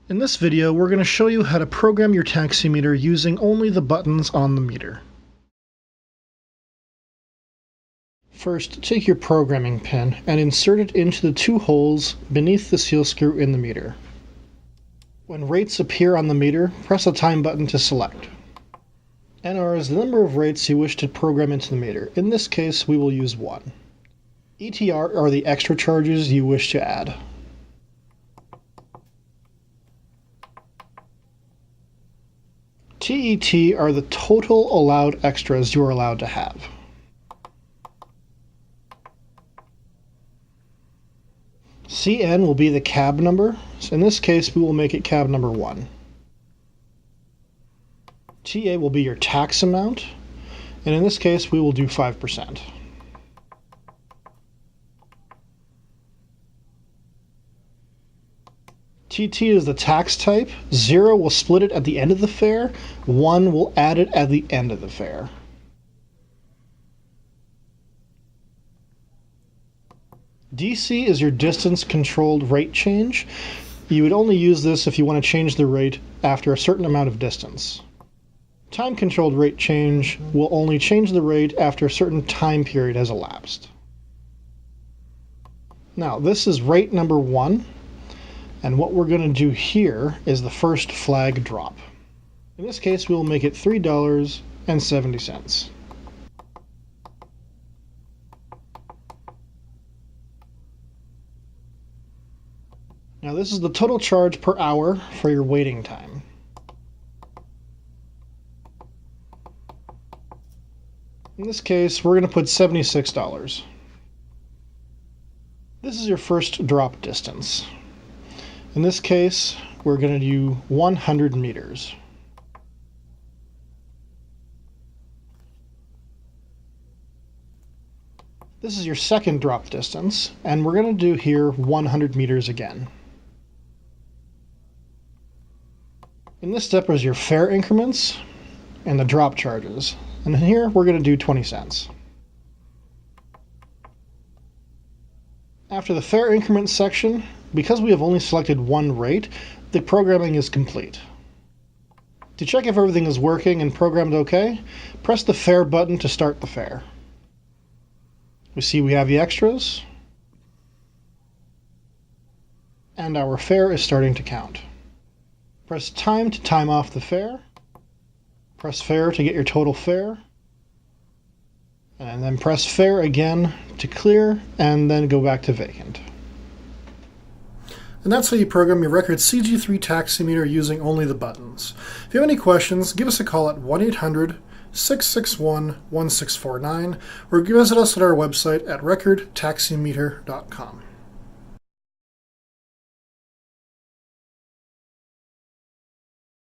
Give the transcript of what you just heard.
In this video, we're going to show you how to program your taximeter using only the buttons on the meter. First, take your programming pin and insert it into the two holes beneath the seal screw in the meter. When rates appear on the meter, press the time button to select. NR is the number of rates you wish to program into the meter. In this case, we will use 1. ETR are the extra charges you wish to add. TET are the total allowed extras you are allowed to have. CN will be the cab number, so in this case we will make it cab number 1. TA will be your tax amount, and in this case we will do 5%. TT is the tax type. 0 will split it at the end of the fare, 1 will add it at the end of the fare. DC is your distance controlled rate change. You would only use this if you want to change the rate after a certain amount of distance. Time controlled rate change will only change the rate after a certain time period has elapsed. Now this is rate number 1. And what we're going to do here is the first flag drop. In this case, we will make it $3.70. Now this is the total charge per hour for your waiting time. In this case, we're going to put $76. This is your first drop distance. In this case, we're going to do 100 meters. This is your second drop distance, and we're going to do here 100 meters again. In this step is your fare increments and the drop charges. And here we're going to do 20 cents. After the fare increment section, because we have only selected one rate, the programming is complete. To check if everything is working and programmed okay, press the fare button to start the fare. We see we have the extras, and our fare is starting to count. Press time to time off the fare, press fare to get your total fare, and then press fare again to clear, and then go back to vacant. And that's how you program your Record CG3 Taximeter using only the buttons. If you have any questions, give us a call at 1-800-661-1649 or visit us at our website at recordtaximeter.com.